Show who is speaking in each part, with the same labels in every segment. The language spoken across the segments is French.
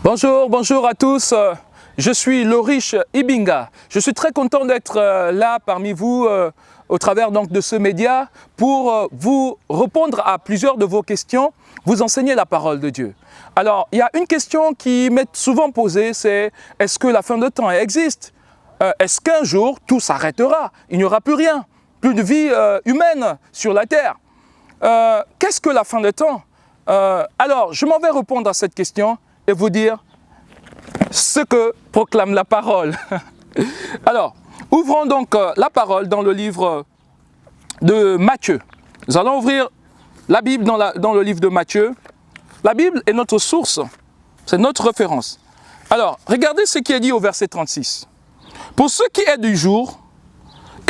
Speaker 1: Bonjour, bonjour à tous. Je suis Lorish Ibinga. Je suis très content d'être là parmi vous au travers donc de ce média pour vous répondre à plusieurs de vos questions, vous enseigner la parole de Dieu. Alors, il y a une question qui m'est souvent posée, c'est est-ce que la fin de temps existe? Est-ce qu'un jour tout s'arrêtera? Il n'y aura plus rien, plus de vie humaine sur la terre. Qu'est-ce que la fin de temps? Alors, je m'en vais répondre à cette question et vous dire ce que proclame la parole. Alors, ouvrons donc la parole dans le livre de Matthieu. Nous allons ouvrir la Bible dans le livre de Matthieu. La Bible est notre source, c'est notre référence. Alors, regardez ce qui est dit au verset 36. Pour ce qui est du jour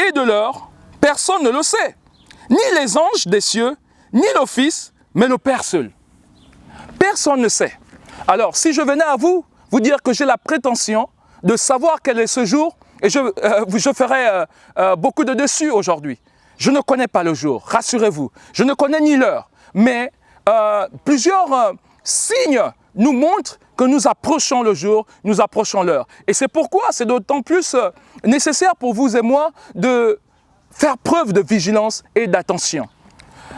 Speaker 1: et de l'heure, personne ne le sait, ni les anges des cieux, ni le Fils, mais le Père seul. Personne ne sait. Alors, si je venais à vous dire que j'ai la prétention de savoir quel est ce jour, et je ferai beaucoup de dessus aujourd'hui. Je ne connais pas le jour, rassurez-vous. Je ne connais ni l'heure, mais plusieurs signes nous montrent que nous approchons le jour, nous approchons l'heure. Et c'est pourquoi c'est d'autant plus nécessaire pour vous et moi de faire preuve de vigilance et d'attention.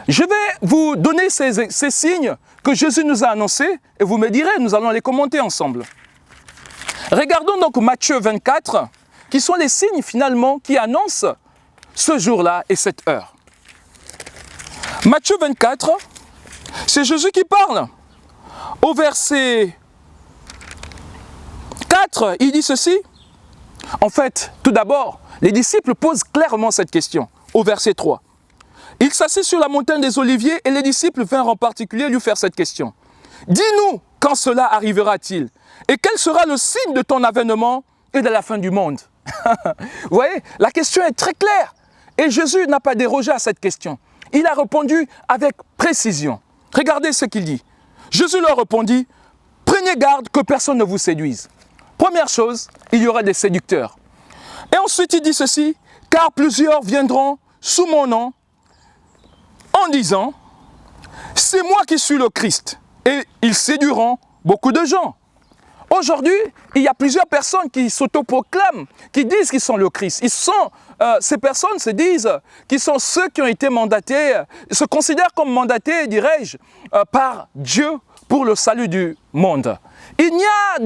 Speaker 1: Je vais vous donner ces signes que Jésus nous a annoncés et vous me direz, nous allons les commenter ensemble. Regardons donc Matthieu 24, qui sont les signes finalement qui annoncent ce jour-là et cette heure. Matthieu 24, c'est Jésus qui parle. Au verset 4, il dit ceci. En fait, tout d'abord, les disciples posent clairement cette question, au verset 3. Il s'assit sur la montagne des Oliviers et les disciples vinrent en particulier lui faire cette question. Dis-nous, quand cela arrivera-t-il? Et quel sera le signe de ton avènement et de la fin du monde? Vous voyez, la question est très claire. Et Jésus n'a pas dérogé à cette question. Il a répondu avec précision. Regardez ce qu'il dit. Jésus leur répondit, prenez garde que personne ne vous séduise. Première chose, il y aura des séducteurs. Et ensuite il dit ceci, car plusieurs viendront sous mon nom en disant, c'est moi qui suis le Christ. Et ils séduiront beaucoup de gens. Aujourd'hui, il y a plusieurs personnes qui s'autoproclament, qui disent qu'ils sont le Christ. Ces personnes se disent qu'ils sont ceux qui ont été mandatés, se considèrent comme mandatés, dirais-je, par Dieu pour le salut du monde. Il n'y a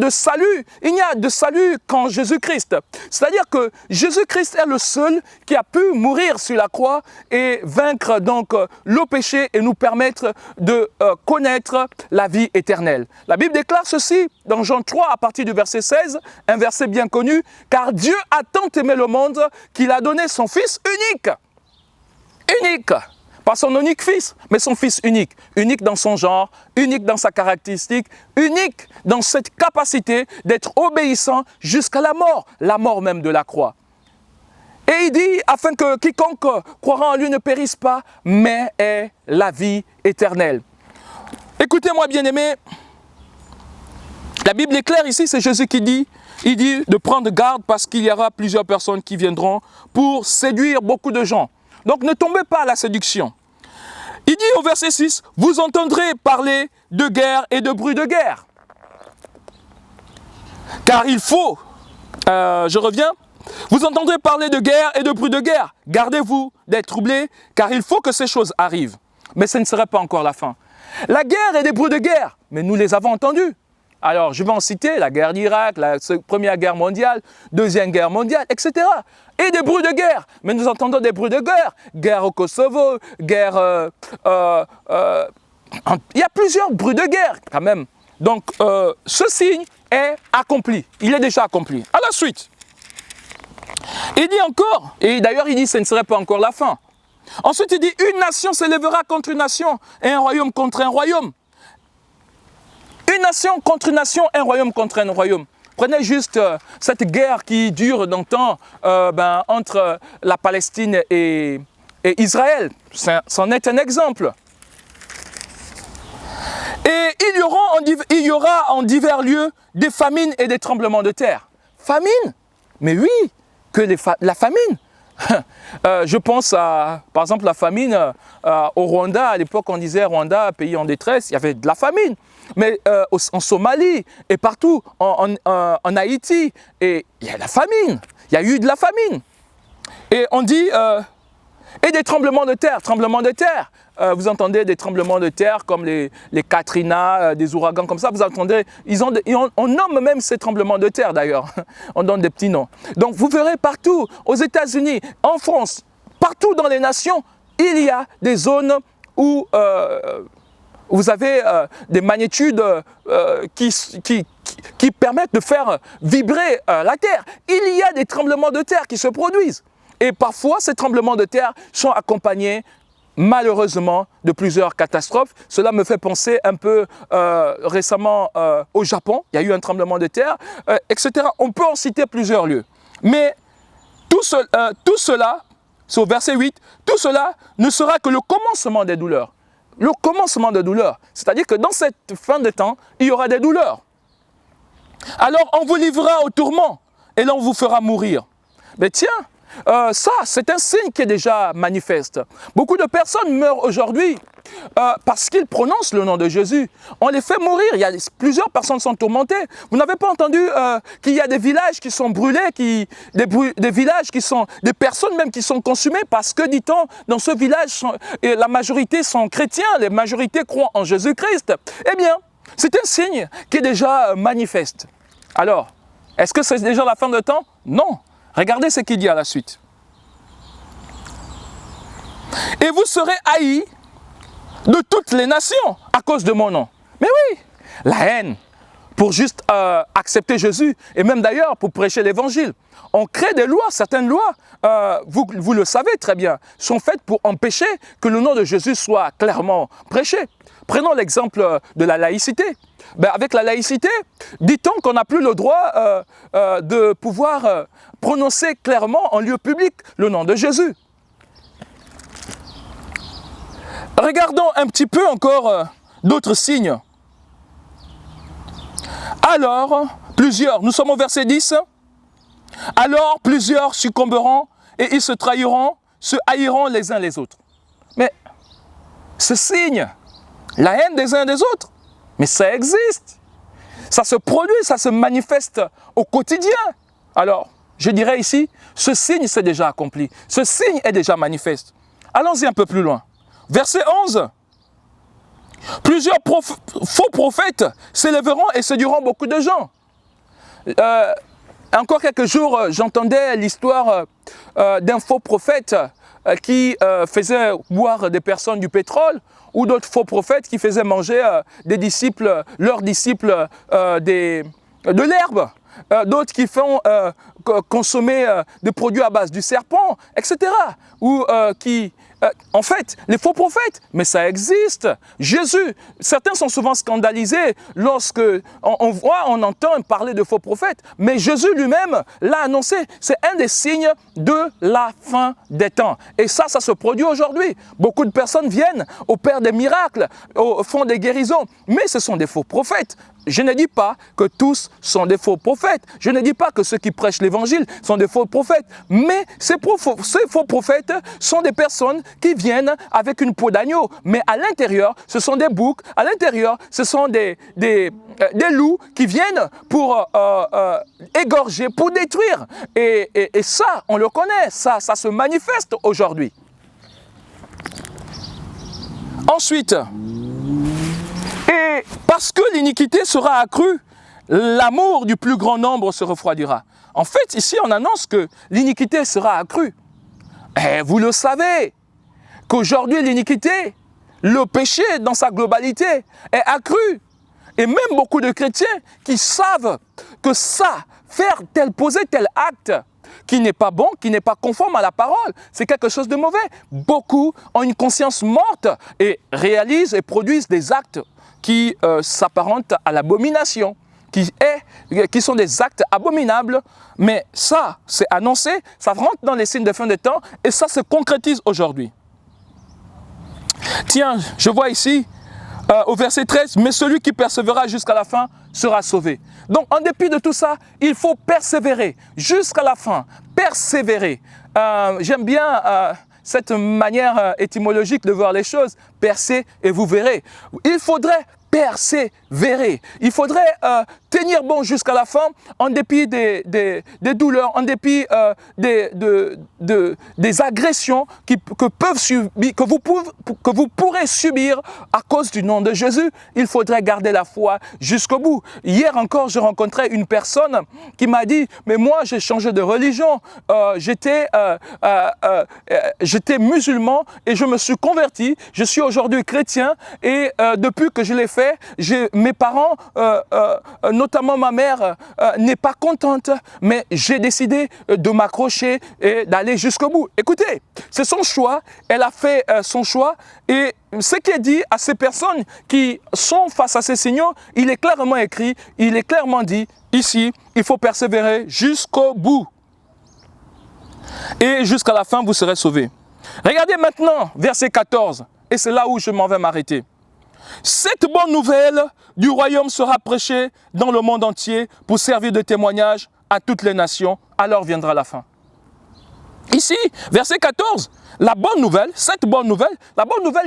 Speaker 1: de salut qu'en Jésus-Christ. C'est-à-dire que Jésus-Christ est le seul qui a pu mourir sur la croix et vaincre donc le péché et nous permettre de connaître la vie éternelle. La Bible déclare ceci dans Jean 3 à partir du verset 16, un verset bien connu, car Dieu a tant aimé le monde qu'il a donné son Fils unique. Unique. Pas son unique fils, mais son fils unique. Unique dans son genre, unique dans sa caractéristique, unique dans cette capacité d'être obéissant jusqu'à la mort même de la croix. Et il dit, afin que quiconque croira en lui ne périsse pas, mais ait la vie éternelle. Écoutez-moi bien-aimés, la Bible est claire ici, c'est Jésus qui dit, il dit de prendre garde parce qu'il y aura plusieurs personnes qui viendront pour séduire beaucoup de gens. Donc ne tombez pas à la séduction. Il dit au verset 6, vous entendrez parler de guerre et de bruit de guerre. Car il faut, je reviens, vous entendrez parler de guerre et de bruit de guerre. Gardez-vous d'être troublés, car il faut que ces choses arrivent. Mais ce ne serait pas encore la fin. La guerre et des bruits de guerre, mais nous les avons entendus. Alors, je vais en citer la guerre d'Irak, la Première Guerre mondiale, Deuxième Guerre mondiale, etc. Et des bruits de guerre. Mais nous entendons des bruits de guerre. Guerre au Kosovo, guerre... il y a plusieurs bruits de guerre, quand même. Donc, ce signe est accompli. Il est déjà accompli. À la suite. Il dit encore, et d'ailleurs il dit ce ne serait pas encore la fin. Ensuite, il dit, une nation s'élèvera contre une nation et un royaume contre un royaume. Une nation contre une nation, un royaume contre un royaume. Prenez juste cette guerre qui dure longtemps entre la Palestine et Israël. C'en est un exemple. Et il y aura en divers lieux des famines et des tremblements de terre. Famine? Mais oui, que la famine. Je pense à, par exemple, la famine au Rwanda. À l'époque, on disait Rwanda, pays en détresse, il y avait de la famine. Mais en Somalie et partout, en Haïti, et il y a la famine. Il y a eu de la famine. Et on dit, et des tremblements de terre, vous entendez des tremblements de terre comme les Katrina, des ouragans comme ça, vous entendez, on nomme même ces tremblements de terre d'ailleurs, on donne des petits noms. Donc vous verrez partout, aux États-Unis, en France, partout dans les nations, il y a des zones où vous avez des magnitudes qui permettent de faire vibrer la terre. Il y a des tremblements de terre qui se produisent. Et parfois, ces tremblements de terre sont accompagnés, malheureusement, de plusieurs catastrophes. Cela me fait penser un peu récemment au Japon. Il y a eu un tremblement de terre, etc. On peut en citer plusieurs lieux. Mais tout cela, c'est au verset 8, tout cela ne sera que le commencement des douleurs. Le commencement des douleurs. C'est-à-dire que dans cette fin de temps, il y aura des douleurs. Alors, on vous livrera au tourment et là, on vous fera mourir. Mais tiens, ça, c'est un signe qui est déjà manifeste. Beaucoup de personnes meurent aujourd'hui parce qu'ils prononcent le nom de Jésus. On les fait mourir. Plusieurs personnes sont tourmentées. Vous n'avez pas entendu qu'il y a des villages qui sont brûlés, des villages qui sont, des personnes même qui sont consumées parce que, dit-on, dans ce village, la majorité sont chrétiens, la majorité croient en Jésus-Christ. Eh bien, c'est un signe qui est déjà manifeste. Alors, est-ce que c'est déjà la fin de temps? Non. Regardez ce qu'il dit à la suite. Et vous serez haïs de toutes les nations à cause de mon nom. Mais oui, la haine pour juste accepter Jésus et même d'ailleurs pour prêcher l'évangile. On crée des lois, certaines lois, vous le savez très bien, sont faites pour empêcher que le nom de Jésus soit clairement prêché. Prenons l'exemple de la laïcité. Ben, avec la laïcité, dit-on qu'on n'a plus le droit de pouvoir prononcer clairement en lieu public le nom de Jésus. Regardons un petit peu encore d'autres signes. Alors, nous sommes au verset 10, alors plusieurs succomberont et ils se trahiront, se haïront les uns les autres. Mais ce signe, la haine des uns des autres, mais ça existe. Ça se produit, ça se manifeste au quotidien. Alors, je dirais ici, ce signe s'est déjà accompli. Ce signe est déjà manifeste. Allons-y un peu plus loin. Verset 11. Plusieurs faux prophètes s'élèveront et séduiront beaucoup de gens. Encore quelques jours, j'entendais l'histoire d'un faux prophète qui faisait boire des personnes du pétrole, ou d'autres faux prophètes qui faisaient manger leurs disciples de l'herbe, d'autres qui font consommer des produits à base du serpent, etc. Ou en fait, les faux prophètes, mais ça existe. Jésus, certains sont souvent scandalisés lorsque on entend parler de faux prophètes, mais Jésus lui-même l'a annoncé. C'est un des signes de la fin des temps. Et ça se produit aujourd'hui. Beaucoup de personnes viennent, opèrent des miracles, font des guérisons, mais ce sont des faux prophètes. Je ne dis pas que tous sont des faux prophètes. Je ne dis pas que ceux qui prêchent l'évangile sont des faux prophètes. Mais ces faux prophètes sont des personnes qui viennent avec une peau d'agneau. Mais à l'intérieur, ce sont des boucs. À l'intérieur, ce sont des loups qui viennent pour égorger, pour détruire. Et ça, on le connaît. Ça se manifeste aujourd'hui. Ensuite, et parce que l'iniquité sera accrue, l'amour du plus grand nombre se refroidira. En fait, ici, on annonce que l'iniquité sera accrue. Et vous le savez, qu'aujourd'hui, l'iniquité, le péché dans sa globalité est accru. Et même beaucoup de chrétiens qui savent que ça, poser tel acte, qui n'est pas bon, qui n'est pas conforme à la parole, c'est quelque chose de mauvais. Beaucoup ont une conscience morte et réalisent et produisent des actes qui s'apparentent à l'abomination, qui sont des actes abominables, mais ça, c'est annoncé, ça rentre dans les signes de fin des temps, et ça se concrétise aujourd'hui. Tiens, je vois ici, au verset 13, « Mais celui qui persévérera jusqu'à la fin sera sauvé. Donc, en dépit de tout ça, il faut persévérer jusqu'à la fin. Persévérer. J'aime bien cette manière étymologique de voir les choses. Percez et vous verrez. Il faudrait persévérer. Il faudrait tenir bon jusqu'à la fin en dépit des douleurs, en dépit des agressions que vous pourrez subir à cause du nom de Jésus. Il faudrait garder la foi jusqu'au bout. Hier encore, je rencontrais une personne qui m'a dit « Mais moi, j'ai changé de religion. J'étais musulman et je me suis converti. Je suis aujourd'hui chrétien et depuis que je l'ai fait, mes parents, notamment ma mère, n'est pas contente, mais j'ai décidé de m'accrocher et d'aller jusqu'au bout. » Écoutez, c'est son choix, elle a fait son choix et ce qui est dit à ces personnes qui sont face à ces signaux, il est clairement écrit, il est clairement dit, ici, il faut persévérer jusqu'au bout. Et jusqu'à la fin, vous serez sauvés. Regardez maintenant, verset 14, et c'est là où je m'en vais m'arrêter. Cette bonne nouvelle du royaume sera prêchée dans le monde entier pour servir de témoignage à toutes les nations, alors viendra la fin. Ici, verset 14, la bonne nouvelle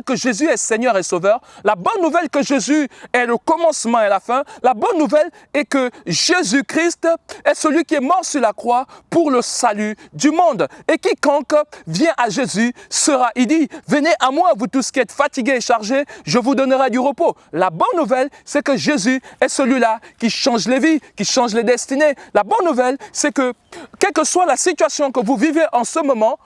Speaker 1: que Jésus est Seigneur et Sauveur, la bonne nouvelle que Jésus est le commencement et la fin, la bonne nouvelle est que Jésus-Christ est celui qui est mort sur la croix pour le salut du monde. Et quiconque vient à Jésus sera, il dit, venez à moi, vous tous qui êtes fatigués et chargés, je vous donnerai du repos. La bonne nouvelle, c'est que Jésus est celui-là qui change les vies, qui change les destinées. La bonne nouvelle, c'est que quelle que soit la situation que vous vivez en ce moment,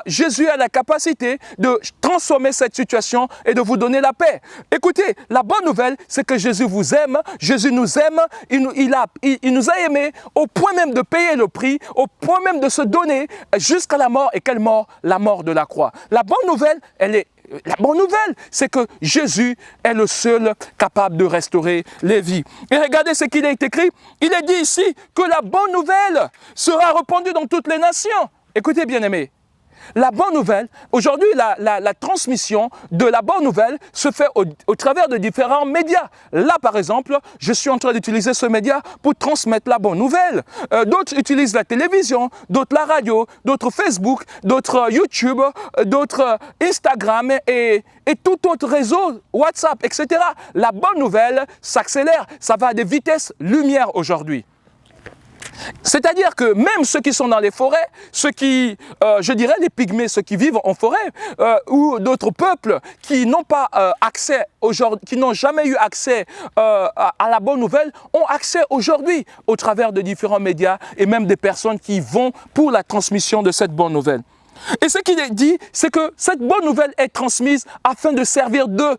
Speaker 1: Jésus a la capacité de transformer cette situation et de vous donner la paix. Écoutez, la bonne nouvelle, c'est que Jésus vous aime, Jésus nous aime, il nous a aimés au point même de payer le prix, au point même de se donner jusqu'à la mort. Et quelle mort? La mort de la croix. La bonne nouvelle, la bonne nouvelle, c'est que Jésus est le seul capable de restaurer les vies. Et regardez ce qu'il est écrit. Il est dit ici que la bonne nouvelle sera répandue dans toutes les nations. Écoutez, bien-aimés, la bonne nouvelle, aujourd'hui, la transmission de la bonne nouvelle se fait au travers de différents médias. Là, par exemple, je suis en train d'utiliser ce média pour transmettre la bonne nouvelle. D'autres utilisent la télévision, d'autres la radio, d'autres Facebook, d'autres YouTube, d'autres Instagram et tout autre réseau, WhatsApp, etc. La bonne nouvelle s'accélère, ça va à des vitesses lumière aujourd'hui. C'est-à-dire que même ceux qui sont dans les forêts, ceux qui, je dirais les pygmées, ceux qui vivent en forêt, ou d'autres peuples qui n'ont pas accès aujourd'hui, qui n'ont jamais eu accès à la bonne nouvelle, ont accès aujourd'hui au travers de différents médias et même des personnes qui vont pour la transmission de cette bonne nouvelle. Et ce qu'il est dit, c'est que cette bonne nouvelle est transmise afin de servir de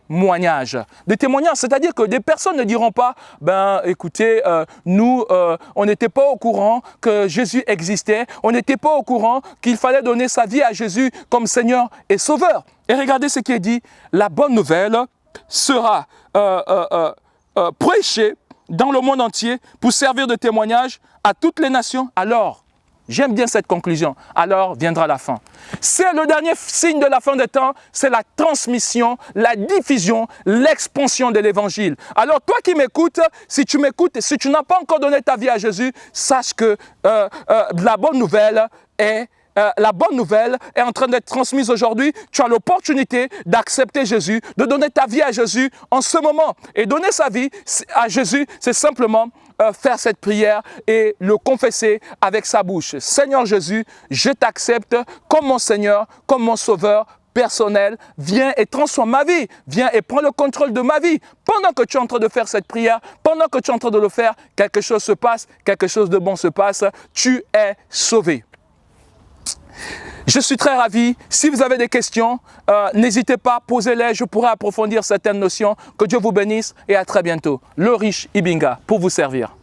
Speaker 1: témoignages. Des témoignages, c'est-à-dire que des personnes ne diront pas « Ben, écoutez, nous, on n'était pas au courant que Jésus existait, on n'était pas au courant qu'il fallait donner sa vie à Jésus comme Seigneur et Sauveur. » Et regardez ce qui est dit, la bonne nouvelle sera prêchée dans le monde entier pour servir de témoignage à toutes les nations. Alors, j'aime bien cette conclusion. Alors viendra la fin. C'est le dernier signe de la fin des temps, c'est la transmission, la diffusion, l'expansion de l'évangile. Alors toi qui m'écoutes, si tu m'écoutes et si tu n'as pas encore donné ta vie à Jésus, sache que la bonne nouvelle est en train d'être transmise aujourd'hui. Tu as l'opportunité d'accepter Jésus, de donner ta vie à Jésus en ce moment. Et donner sa vie à Jésus, c'est simplement faire cette prière et le confesser avec sa bouche. Seigneur Jésus, je t'accepte comme mon Seigneur, comme mon Sauveur personnel. Viens et transforme ma vie. Viens et prends le contrôle de ma vie. Pendant que tu es en train de faire cette prière, pendant que tu es en train de le faire, quelque chose se passe, quelque chose de bon se passe. Tu es sauvé. Je suis très ravi. Si vous avez des questions, n'hésitez pas, posez-les. Je pourrai approfondir certaines notions. Que Dieu vous bénisse et à très bientôt. Le riche Ibinga pour vous servir.